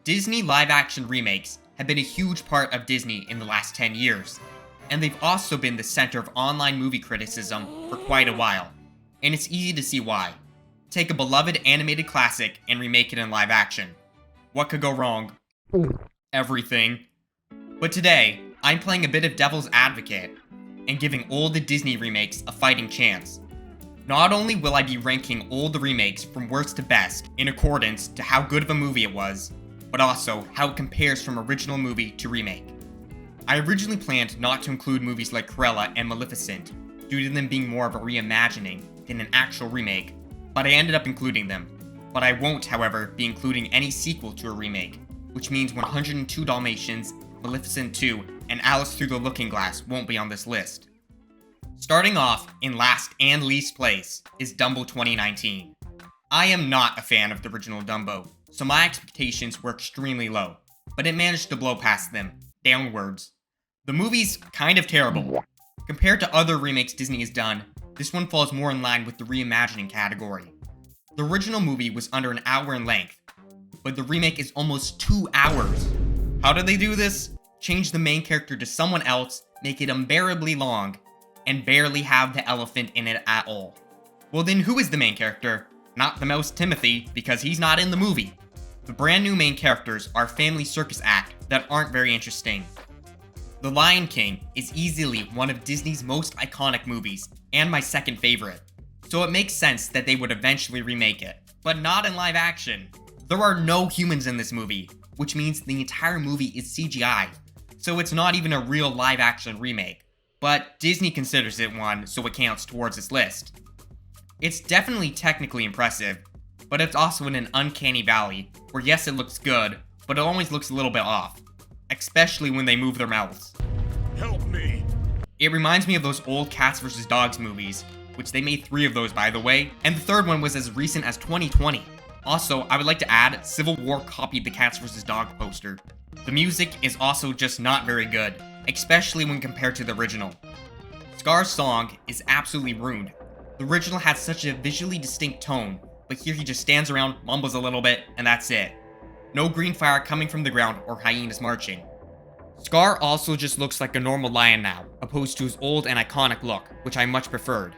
Disney live action remakes have been a huge part of Disney in the last 10 years, and they've also been the center of online movie criticism for quite a while, and it's easy to see why. Take a beloved animated classic and remake it in live action. What could go wrong? Everything. But today, I'm playing a bit of devil's advocate and giving all the Disney remakes a fighting chance. Not only will I be ranking all the remakes from worst to best in accordance to how good of a movie it was, but also how it compares from original movie to remake. I originally planned not to include movies like Cruella and Maleficent due to them being more of a reimagining than an actual remake, but I ended up including them. But I won't, however, be including any sequel to a remake, which means 102 Dalmatians, Maleficent 2, and Alice Through the Looking Glass won't be on this list. Starting off in last and least place is Dumbo 2019. I am not a fan of the original Dumbo, so my expectations were extremely low, but it managed to blow past them, downwards. The movie's kind of terrible. Compared to other remakes Disney has done, this one falls more in line with the reimagining category. The original movie was under an hour in length, but the remake is almost 2 hours. How did they do this? Change the main character to someone else, make it unbearably long, and barely have the elephant in it at all. Well then who is the main character? Not the mouse Timothy, because he's not in the movie. The brand new main characters are a family circus act that aren't very interesting. The Lion King is easily one of Disney's most iconic movies, and my second favorite. So it makes sense that they would eventually remake it, but not in live action. There are no humans in this movie, which means the entire movie is CGI, so it's not even a real live action remake. But Disney considers it one, so it counts towards its list. It's definitely technically impressive, but it's also in an uncanny valley, where yes it looks good, but it always looks a little bit off. Especially when they move their mouths. Help me! It reminds me of those old Cats vs. Dogs movies, which they made 3 of those by the way, and the third one was as recent as 2020. Also, I would like to add, Civil War copied the Cats vs. Dogs poster. The music is also just not very good, especially when compared to the original. Scar's song is absolutely ruined. The original had such a visually distinct tone, but here he just stands around, mumbles a little bit, and that's it. No green fire coming from the ground or hyenas marching. Scar also just looks like a normal lion now, opposed to his old and iconic look, which I much preferred.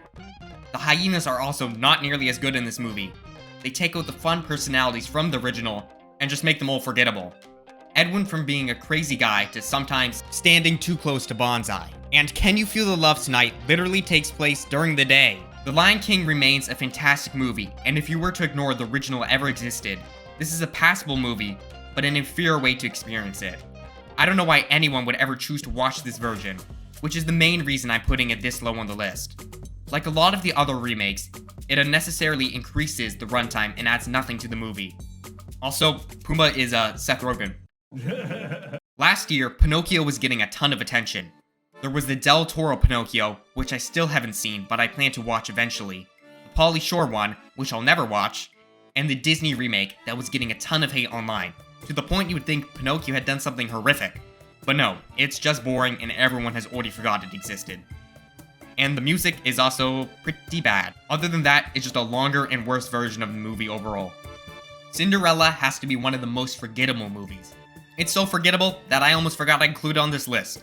The hyenas are also not nearly as good in this movie. They take out the fun personalities from the original and just make them all forgettable. Edwin from being a crazy guy to sometimes standing too close to Bonsai. And Can You Feel the Love Tonight literally takes place during the day. The Lion King remains a fantastic movie, and if you were to ignore the original ever existed, this is a passable movie, but an inferior way to experience it. I don't know why anyone would ever choose to watch this version, which is the main reason I'm putting it this low on the list. Like a lot of the other remakes, it unnecessarily increases the runtime and adds nothing to the movie. Also, Pumbaa is Seth Rogen. Last year, Pinocchio was getting a ton of attention. There was the Del Toro Pinocchio, which I still haven't seen, but I plan to watch eventually. The Pauly Shore one, which I'll never watch, and the Disney remake that was getting a ton of hate online, to the point you would think Pinocchio had done something horrific. But no, it's just boring and everyone has already forgot it existed. And the music is also pretty bad. Other than that, it's just a longer and worse version of the movie overall. Cinderella has to be one of the most forgettable movies. It's so forgettable that I almost forgot I included on this list.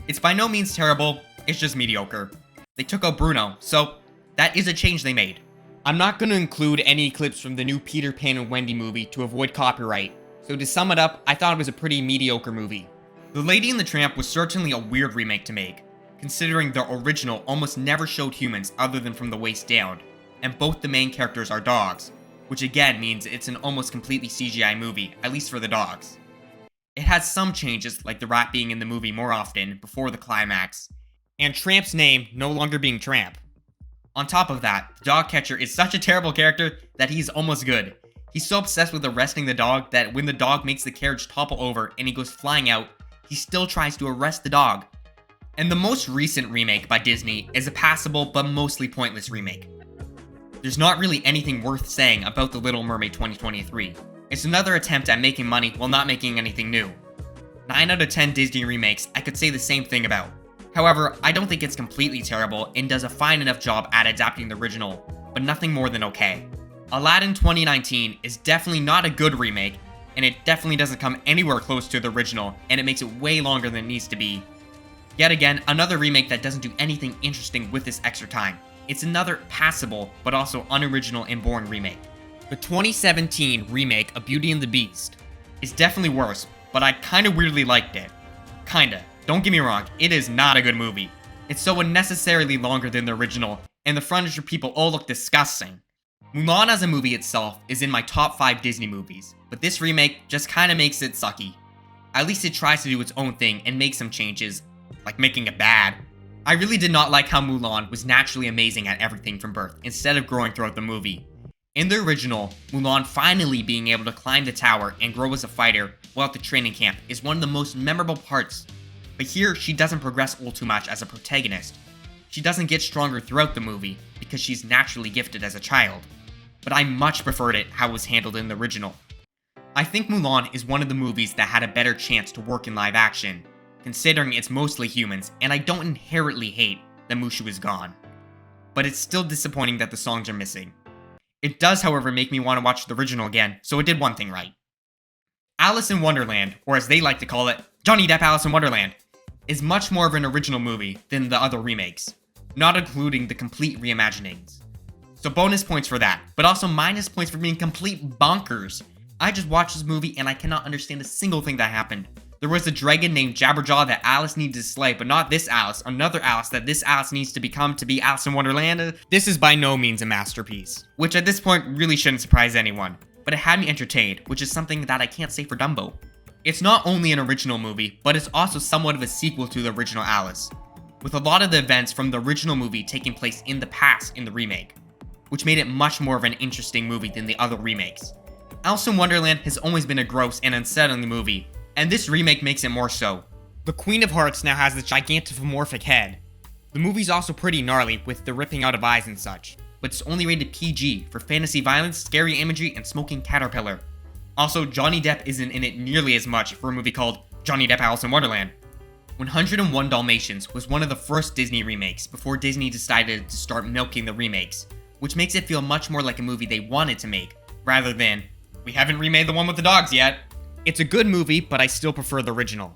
It's by no means terrible, it's just mediocre. They took out Bruno, so that is a change they made. I'm not going to include any clips from the new Peter Pan and Wendy movie to avoid copyright, so to sum it up, I thought it was a pretty mediocre movie. The Lady and the Tramp was certainly a weird remake to make, considering the original almost never showed humans other than from the waist down, and both the main characters are dogs, which again means it's an almost completely CGI movie, at least for the dogs. It has some changes, like the rat being in the movie more often before the climax, and Tramp's name no longer being Tramp. On top of that, the dog catcher is such a terrible character that he's almost good. He's so obsessed with arresting the dog that when the dog makes the carriage topple over and he goes flying out, he still tries to arrest the dog. And the most recent remake by Disney is a passable but mostly pointless remake. There's not really anything worth saying about The Little Mermaid 2023. It's another attempt at making money while not making anything new. 9 out of 10 Disney remakes I could say the same thing about. However, I don't think it's completely terrible and does a fine enough job at adapting the original, but nothing more than okay. Aladdin 2019 is definitely not a good remake, and it definitely doesn't come anywhere close to the original, and it makes it way longer than it needs to be. Yet again, another remake that doesn't do anything interesting with this extra time. It's another passable, but also unoriginal and boring remake. The 2017 remake of Beauty and the Beast is definitely worse, but I kinda weirdly liked it. Kinda. Don't get me wrong, it is not a good movie. It's so unnecessarily longer than the original, and the furniture people all look disgusting. Mulan as a movie itself is in my top 5 Disney movies, but this remake just kinda makes it sucky. At least it tries to do its own thing and make some changes, like making it bad. I really did not like how Mulan was naturally amazing at everything from birth, instead of growing throughout the movie. In the original, Mulan finally being able to climb the tower and grow as a fighter while at the training camp is one of the most memorable parts. But here, she doesn't progress all too much as a protagonist. She doesn't get stronger throughout the movie because she's naturally gifted as a child. But I much preferred it how it was handled in the original. I think Mulan is one of the movies that had a better chance to work in live action, considering it's mostly humans, and I don't inherently hate that Mushu is gone. But it's still disappointing that the songs are missing. It does, however, make me want to watch the original again, so it did one thing right. Alice in Wonderland, or as they like to call it, Johnny Depp Alice in Wonderland, is much more of an original movie than the other remakes, not including the complete reimaginings. So bonus points for that, but also minus points for being complete bonkers. I just watched this movie and I cannot understand a single thing that happened. There was a dragon named Jabberjaw that Alice needed to slay, but not this Alice, another Alice that this Alice needs to become to be Alice in Wonderland. This is by no means a masterpiece, which at this point really shouldn't surprise anyone, but it had me entertained, which is something that I can't say for Dumbo. It's not only an original movie, but it's also somewhat of a sequel to the original Alice, with a lot of the events from the original movie taking place in the past in the remake, which made it much more of an interesting movie than the other remakes. Alice in Wonderland has always been a gross and unsettling movie, and this remake makes it more so. The Queen of Hearts now has this gigantomorphic head. The movie's also pretty gnarly with the ripping out of eyes and such, but it's only rated PG for fantasy violence, scary imagery, and smoking caterpillar. Also, Johnny Depp isn't in it nearly as much for a movie called Johnny Depp Alice in Wonderland. 101 Dalmatians was one of the first Disney remakes before Disney decided to start milking the remakes, which makes it feel much more like a movie they wanted to make, rather than, we haven't remade the one with the dogs yet. It's a good movie, but I still prefer the original.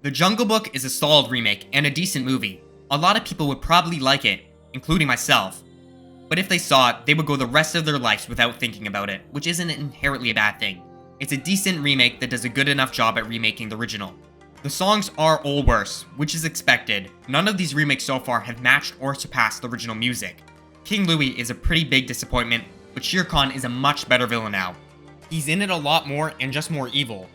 The Jungle Book is a solid remake and a decent movie. A lot of people would probably like it, including myself. But if they saw it, they would go the rest of their lives without thinking about it, which isn't inherently a bad thing. It's a decent remake that does a good enough job at remaking the original. The songs are all worse, which is expected. None of these remakes so far have matched or surpassed the original music. King Louie is a pretty big disappointment, but Shere Khan is a much better villain now. He's in it a lot more and just more evil.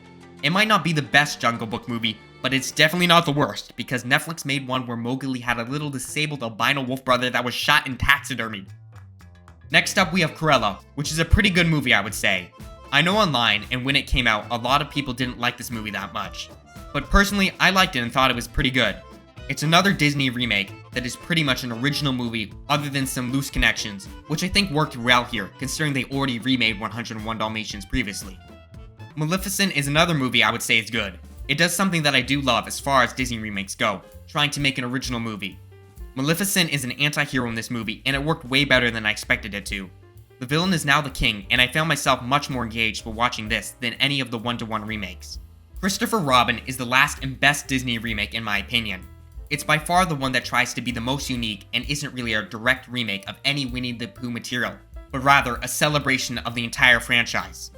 It might not be the best Jungle Book movie, but it's definitely not the worst, because Netflix made one where Mowgli had a little disabled albino wolf brother that was shot and taxidermied. Next up, we have Cruella, which is a pretty good movie, I would say. I know online, and when it came out, a lot of people didn't like this movie that much. But personally, I liked it and thought it was pretty good. It's another Disney remake that is pretty much an original movie other than some loose connections, which I think worked well here, considering they already remade 101 Dalmatians previously. Maleficent is another movie I would say is good. It does something that I do love as far as Disney remakes go, trying to make an original movie. Maleficent is an anti-hero in this movie, and it worked way better than I expected it to. The villain is now the king, and I found myself much more engaged while watching this than any of the one-to-one remakes. Christopher Robin is the last and best Disney remake in my opinion. It's by far the one that tries to be the most unique and isn't really a direct remake of any Winnie the Pooh material, but rather a celebration of the entire franchise.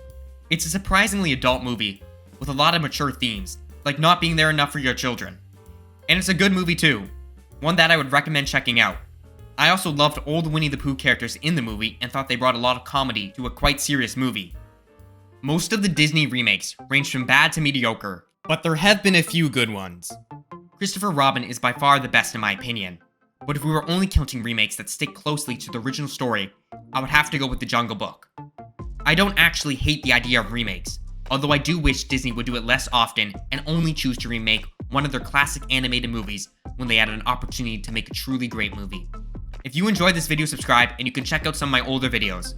It's a surprisingly adult movie, with a lot of mature themes, like not being there enough for your children. And it's a good movie too, one that I would recommend checking out. I also loved all the Winnie the Pooh characters in the movie and thought they brought a lot of comedy to a quite serious movie. Most of the Disney remakes range from bad to mediocre, but there have been a few good ones. Christopher Robin is by far the best in my opinion, but if we were only counting remakes that stick closely to the original story, I would have to go with The Jungle Book. I don't actually hate the idea of remakes, although I do wish Disney would do it less often and only choose to remake one of their classic animated movies when they had an opportunity to make a truly great movie. If you enjoyed this video, subscribe, and you can check out some of my older videos.